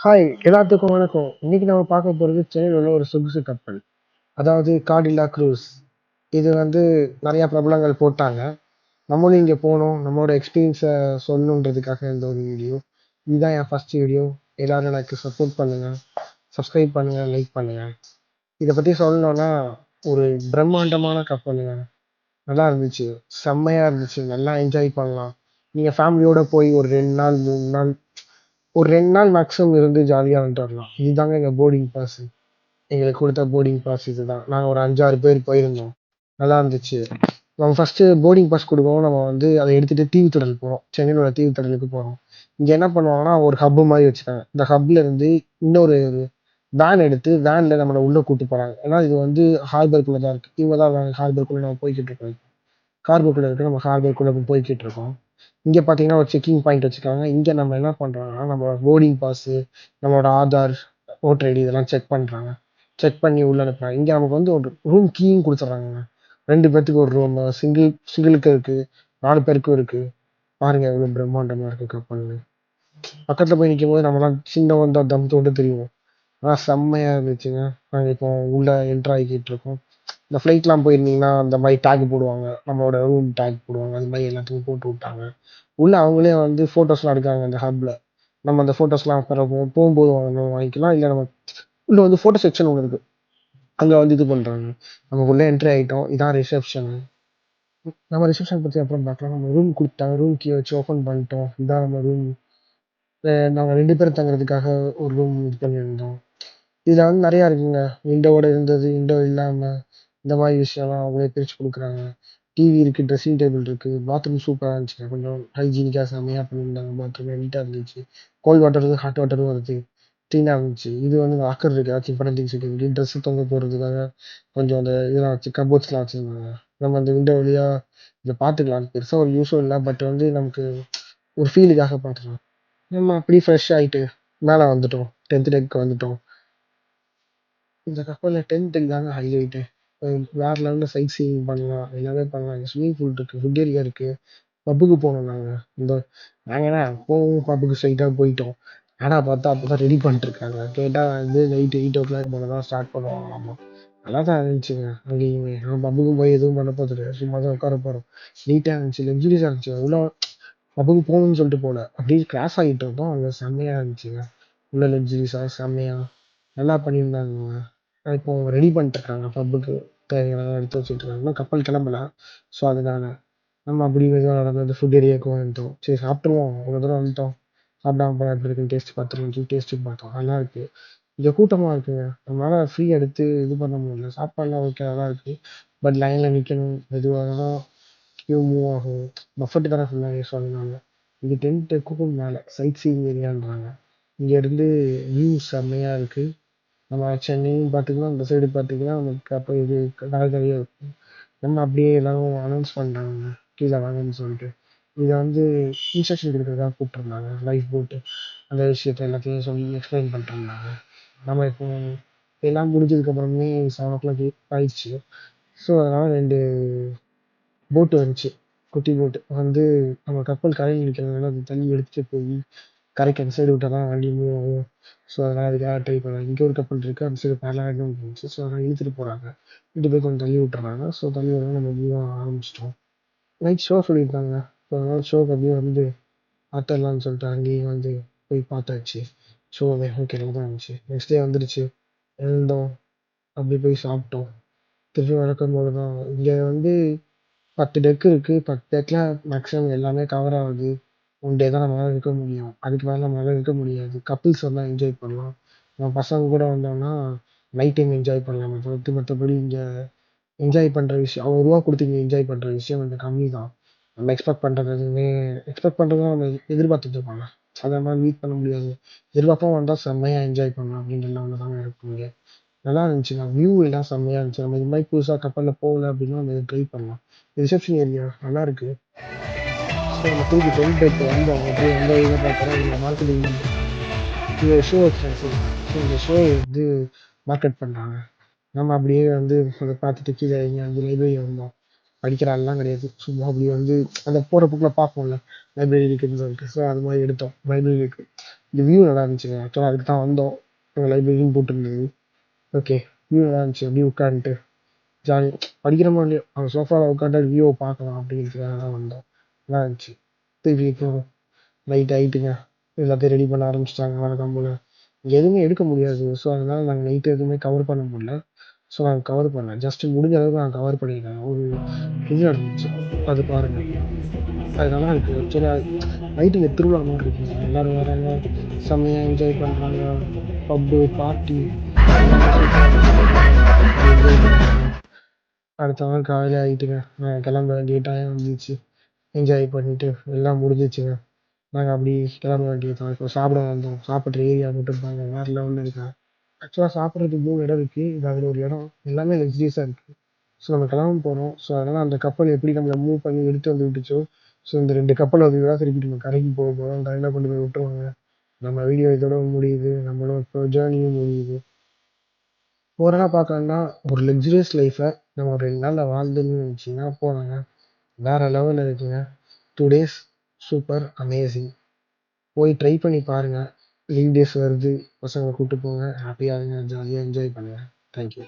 Hi, எல்லாத்துக்கும் வணக்கம். இன்னைக்கு நம்ம பார்க்க போறது சென்னையில் உள்ள ஒரு சொகுசு கப்பல், அதாவது காடிலா க்ரூஸ். இது நிறைய பிரபலங்கள் போட்டாங்க. நம்மளும் இங்கே போகணும், நம்மளோட எக்ஸ்பீரியன்ஸை சொல்லணுன்றதுக்காக இந்த ஒரு வீடியோ. இதுதான் என் ஃபர்ஸ்ட் வீடியோ. எல்லாரும் எனக்கு சப்போர்ட் பண்ணுங்க, சப்ஸ்கிரைப் பண்ணுங்க, லைக் பண்ணுங்க. இதை பற்றி சொல்லணும்னா, ஒரு பிரம்மாண்டமான கப்பலுங்க. நல்லா இருந்துச்சு, செம்மையா இருந்துச்சு, நல்லா என்ஜாய் பண்ணலாம். நீங்கள் ஃபேமிலியோட போய் ஒரு 2 நாள் 3 நாள், ஒரு 2 நாள் மேக்ஸிமம் இருந்து ஜாலியாக வந்துட்டு வரலாம். இதுதாங்க எங்கள் போர்டிங் பாஸ். எங்களுக்கு கொடுத்த போர்டிங் பாஸ் இதுதான். நாங்கள் ஒரு 5 6 பேர் போயிருந்தோம். நல்லா இருந்துச்சு. நம்ம ஃபர்ஸ்ட் போர்டிங் பாஸ் கொடுக்கவும் நம்ம அதை எடுத்துட்டு தீவுத்திடல் போகிறோம். சென்னையில் உள்ள தீவுத்திடலுக்கு போகிறோம். இங்கே என்ன பண்ணுவாங்கன்னா, ஒரு ஹப்பு மாதிரி வச்சுருக்காங்க. இந்த ஹப்ல இருந்து இன்னொரு வேன் எடுத்து வேன்ல நம்மளை உள்ள கூட்டு போறாங்க. ஏன்னா இது ஹார்பருக்குள்ள தான் இருக்கு. இவங்க தான் ஹார்பருக்குள்ள நம்ம போய்கிட்டு இருக்கோம். ஹார்பருக்குள்ள இருக்கு, நம்ம ஹார்பருக்குள்ள போய்கிட்டு இருக்கோம். இங்கே பார்த்தீங்கன்னா ஒரு செக்கிங் பாயிண்ட் வச்சுருக்காங்க. இங்கே நம்ம என்ன பண்ணுறோம்னா, நம்ம போர்டிங் பாஸு, நம்மளோட ஆதார், ஓட்டர் ஐடி இதெல்லாம் செக் பண்ணுறாங்க. செக் பண்ணி உள்ள அனுப்புறாங்க. இங்கே நமக்கு ஒரு ரூம் கீயும் கொடுத்துட்றாங்க. 2 பேர்த்துக்கு ஒரு ரூம், சிங்கிளுக்கு இருக்கு, 4 பேருக்கும் இருக்கு. பாருங்க எவ்வளோ பிரம்மாண்டமா இருக்கு கப்பல்னு. பக்கத்துல போய் நிற்கும் போது நம்மலாம் சின்ன தம் தோண்டு தெரியும். ஆனால் செம்மையா இருந்துச்சுங்க. நாங்கள் இப்போ உள்ள என்ட்ரு ஆகிக்கிட்டு இருக்கோம். இந்த ஃப்ளைட்லாம் போயிருந்தீங்கன்னா அந்த மாதிரி டேக் போடுவாங்க, நம்மளோட ரூம் டேக் போடுவாங்க. அது மாதிரி எல்லாத்துக்கும் போட்டு விட்டாங்க. உள்ள அவங்களே ஃபோட்டோஸ்லாம் எடுக்காங்க அந்த ஹப்ல. நம்ம அந்த ஃபோட்டோஸ்லாம் அப்புறம் போகும்போது வாங்கிக்கலாம். இல்லை நம்ம உள்ள ஃபோட்டோ செக்ஷன் ஒன்று இருக்கு, அங்கே இது பண்ணுறாங்க. நம்ம உள்ள என்ட்ரி ஆகிட்டோம். இதான் ரிசப்ஷன். நம்ம ரிசப்ஷன் பற்றி அப்புறம் பார்க்கலாம். நம்ம ரூம் கொடுத்தாங்க, ரூம் கீ வச்சு ஓப்பன் பண்ணிட்டோம். இதான் நம்ம ரூம். நாங்கள் 2 பேர் தங்குறதுக்காக ஒரு ரூம் இது பண்ணியிருந்தோம். இதில் நிறையா இருக்குங்க. விண்டோவோட இருந்தது, விண்டோ இல்லாமல், இந்த மாதிரி விஷயம்லாம் அவங்களே பிரித்து கொடுக்குறாங்க. டிவி இருக்குது, ட்ரெஸ்ஸிங் டேபிள் இருக்குது, பாத்ரூம் சூப்பராக இருந்துச்சுங்க. கொஞ்சம் ஹைஜீனிக்காக செம்மையாக பண்ணியிருந்தாங்க. பாத்ரூம் நீட்டாக இருந்துச்சு. கோல்ட் வாட்டரும் ஹாட் வாட்டரும் வருது, க்ளீனாக இருந்துச்சு. இது லாக்கர் இருக்குது, ஏதாச்சும் இம்பார்ட்டன்ட் திங்ஸ் இருக்குது. ட்ரெஸ்ஸு தொங்க போடுறதுக்காக கொஞ்சம் அந்த இதெல்லாம் வச்சு கபோர்ட்ஸ்லாம் வச்சுருந்தாங்க. நம்ம அந்த விண்டோ வழியாக இதை பார்த்துக்கலாம். பெருசாக ஒரு யூஸும் இல்லை, பட் நமக்கு ஒரு ஃபீலுக்காக பார்த்துக்கலாம். நம்ம அப்படி ஃப்ரெஷ் ஆகிட்டு மேலே வந்துட்டோம், 10th டெக்கு வந்துட்டோம். இந்த கப்பலில் 10th தாங்க ஹைலைட்டு. வேற லெவலில் சைட் சீயிங் பண்ணலாம், எல்லாமே பண்ணலாம். இங்கே ஸ்விம்மிங் பூல் இருக்குது, ஃபுட் ஏரியா இருக்குது. பப்புக்கு போனோம் நாங்கள். நாங்கள் என்ன போவோம், பப்புக்கு ஸ்ட்ரைட்டாக போயிட்டோம். ஆனால் பார்த்தா அப்போ தான் ரெடி பண்ணிட்டுருக்காங்க. கேட்டால் நைட்டு 8 o'clock போல தான் ஸ்டார்ட் பண்ணுவாங்களாமா. நல்லா தான் இருந்துச்சுங்க. அங்கேயுமே நம்ம பப்புக்கு போய் எதுவும் பண்ண போகிறது, சும்மா தான் உட்கார போகிறோம். நீட்டாக இருந்துச்சு, லக்ஸுரியஸாக இருந்துச்சு. உள்ள பப்புக்கு போகணும்னு சொல்லிட்டு போல, அப்படியே கிராஸ் ஆகிட்டு இருந்தோம். அங்கே செம்மையாக இருந்துச்சுங்க. உள்ள லக்ஸுரியஸாக செம்மையாக நல்லா பண்ணியிருந்தாங்க. இப்போ ரெடி பண்ணிட்டுருக்காங்க பப்புக்கு தேவையானதை எடுத்து வச்சுட்டு இருக்காங்க. இன்னும் கப்பல் கிளம்பல. ஸோ அதனால நம்ம அப்படி மெதுவாக நடந்து அந்த ஃபுட் ஏரியாவுக்கு வந்துட்டோம். சரி சாப்பிட்ருவோம், ஒரு தடவை வந்துட்டோம், சாப்பிடாம போனால் எப்படி இருக்குன்னு டேஸ்ட் பார்த்துருவோம். டேஸ்ட்டு பார்த்தோம், நல்லா இருக்குது. இங்கே கூட்டமாக இருக்குங்க. நம்மளால் ஃப்ரீ எடுத்து இது பண்ண முடியல. சாப்பாடுலாம் ஓகே, நல்லா இருக்குது. பட் லைனில் நிற்கணும், மெதுவாக தான் கியூ மூவ் ஆகும். பஃபெட்டு தானே ஃபுல்லாக சொன்னாங்க. இங்கே டென்ட்டுக்கும் மேலே சைட் சீயிங் ஏரியான்றாங்க. இங்கேருந்து வியூ செம்மையாக இருக்குது. நம்ம சென்னையும் பார்த்துக்கலாம், இந்த சைடு பார்த்துக்கலாம். நமக்கு அப்போ இது கடற்கரையும் இருக்கும். நம்ம அப்படியே எல்லாரும் அனௌன்ஸ் பண்ணுறாங்க கீழே வாங்கன்னு சொல்லிட்டு. இதை இன்ஸ்ட்ரக்ஷன் கொடுக்குறதுக்காக கூப்பிட்ருந்தாங்க. லைஃப் போட்டு அந்த விஷயத்த எல்லாத்தையும் சொல்லி எக்ஸ்பிளைன் பண்ணிட்டுருந்தாங்க. நம்ம இப்போ எல்லாம் முடிஞ்சதுக்கப்புறமே 7 o'clock ஆயிடுச்சு. ஸோ அதனால் 2 போட்டு வந்துச்சு, குட்டி போட்டு நம்ம கப்பல் கரையில் நிற்கிறதுனால அது தண்ணி எடுத்துகிட்டு போய் கரைக்கு அந்த சைடு விட்டால் தான் வண்டி மூவ் ஆகும். ஸோ அதனால் அதுக்காக ட்ரை பண்ணாங்க. இங்கே ஒரு கப்பல் இருக்குது, அந்த சைடு பேரலாக இருந்துச்சு. ஸோ அதனால் இழுத்துட்டு போகிறாங்க. இட்டு போய் கொஞ்சம் தள்ளி விட்டுறாங்க. ஸோ தள்ளி விடலாம், நம்ம மூவ் ஆரம்பிச்சிட்டோம். நைட் ஷோ சொல்லியிருக்காங்க. ஸோ அதனால் ஷோக்கு அப்படியே பார்த்துடலான்னு சொல்லிட்டு அங்கேயும் போய் பார்த்தாச்சு. ஷோ ஓகே, நல்லா தான் இருந்துச்சு. நெக்ஸ்ட் டே வந்துடுச்சு, எழுந்தோம், அப்படி போய் சாப்பிட்டோம். திருப்பி வழக்கம் தான். இங்கே 10 டெக் இருக்குது. 10 டெக்கில் மேக்ஸிமம் எல்லாமே கவர் ஆகுது. 1 டே தான் நம்மளால இருக்க முடியும். அதுக்கு மேலே நம்மளால இருக்க முடியாது. கப்பிள்ஸ் வந்தால் என்ஜாய் பண்ணலாம். நம்ம பசங்க கூட வந்தோம்னா நைட் டைம் என்ஜாய் பண்ணலாம். மற்றபடி இங்கே என்ஜாய் பண்ணுற விஷயம், அவங்க ரூபா கொடுத்து இங்கே என்ஜாய் பண்ணுற விஷயம் கம்மி தான். நம்ம எக்ஸ்பெக்ட் பண்ணுறதும் நம்ம எதிர்பார்த்துட்டு இருப்பாங்க. அதை மாதிரி மீட் பண்ண முடியாது. எதிர்பார்ப்பாக வந்தால் செம்மையாக என்ஜாய் பண்ணலாம் அப்படின்ற லெவலில் தாங்க இருக்கும். நல்லா இருந்துச்சுங்க. வியூ எல்லாம் செம்மையாக இருந்துச்சு. நம்ம இது மாதிரி புதுசாக கப்பலில் போகல அப்படின்னா நம்ம இதை ட்ரை பண்ணலாம். ரிசப்ஷன் ஏரியா நல்லா இருக்கு. ஸோ நம்ம திருப்பி 10 டேக்கு வந்தோம். அப்படியே இதை பார்க்குறோம். இங்கே மார்க்கெட்டிங் இங்கே ஷோ வச்சுருக்காங்க. ஸோ இந்த ஷோ மார்க்கெட் பண்ணுறாங்க. நம்ம அப்படியே அதை பார்த்துட்டு கீழே இங்கே லைப்ரரி வந்தோம். படிக்கிற ஆள்லாம் கிடையாது. சும்மா அப்படி அந்த போகிற புக்கில் பார்ப்போம்ல லைப்ரரி இருக்குதுன்னு சொல்லிட்டு. ஸோ அது மாதிரி எடுத்தோம். லைப்ரரி இருக்குது, இந்த வியூ நல்லா இருந்துச்சுங்க. ஆக்சுவலாக அதுக்கு தான் வந்தோம். லைப்ரரின்னு போட்டிருந்தது. ஓகே, வியூ நல்லா இருந்துச்சு. அப்படியே உட்காந்துட்டு ஜாலி படிக்கிற மாதிரியே அவங்க சோஃபாவில் உட்காந்து வியூவை பார்க்கலாம் அப்படிங்கிறதுக்காக தான் வந்தோம். நல்லா இருந்துச்சு. திருப்பி இப்போ நைட் ஆகிட்டுங்க, எல்லாத்தையும் ரெடி பண்ண ஆரம்பிச்சிட்டாங்க வழக்கம் போல். இங்கே எதுவுமே எடுக்க முடியாது. ஸோ அதனால நாங்கள் நைட்டு எதுவுமே கவர் பண்ண முடியல. ஸோ நாங்கள் கவர் பண்ணல. ஜஸ்ட் முடிஞ்ச அளவுக்கு நாங்கள் கவர் பண்ணியிருக்கேன். ஒரு இது நடந்துச்சு, அது பாருங்கள். அது நல்லா இருக்குது. ஆக்சுவலாக நைட்டு இங்கே திருவிழா மாதிரி இருக்குங்க. எல்லோரும் வராங்க, செம்மையாக என்ஜாய் பண்ணுறாங்க. பப்பு பார்ட்டி எல்லாமே சூப்பராக இருக்குது. என்ஜாய் பண்ணுறாங்க. அடுத்த நாள் காலையில் ஆகிட்டுங்க, கிளம்ப வேண்டிய டைம் வந்துச்சு. என்ஜாய் பண்ணிவிட்டு எல்லாம் முடிஞ்சிச்சுங்க. நாங்கள் அப்படி கிளம்ப வேண்டியது. இப்போ சாப்பிட வந்தோம். சாப்பிட்ற ஏரியா மட்டும் பாருங்க, வேறு லெவலில் இருக்கேன். ஆக்சுவலாக சாப்பிட்றதுக்கு 3 இடம் இருக்குது. இது அதில் ஒரு இடம். எல்லாமே லக்ஸரியஸாக இருக்குது. ஸோ நம்ம கிளம்ப போகிறோம். ஸோ அதனால் அந்த கப்பல் எப்படி நம்மளை மூவ் பண்ணி எடுத்து வந்து விட்டுச்சோ, ஸோ இந்த 2 கப்பல் வந்து தான் திருப்பி நம்ம கரைக்கு போக போகிறோம். டைலாக கொண்டு போய் விட்டுருவாங்க. நம்ம வீடியோ இதோட முடியுது. நம்மளோட இப்போ ஜேர்னியும் முடியுது. ஓவராலாக பார்க்கணுன்னா ஒரு லக்ஸரியஸ் லைஃப்பை நம்ம ஒரு 2 நாளில் வாழ்ந்துன்னு நினச்சிங்கன்னா போனாங்க, வேறு லெவலில் இருக்குங்க. 2 டேஸ் சூப்பர் அமேசிங். போய் ட்ரை பண்ணி பாருங்கள். லீவ் டேஸ் வருது, பசங்களை கூப்பிட்டு போங்க. ஹாப்பியாக இருங்க, ஜாலியாக என்ஜாய் பண்ணுங்கள். தேங்க்யூ.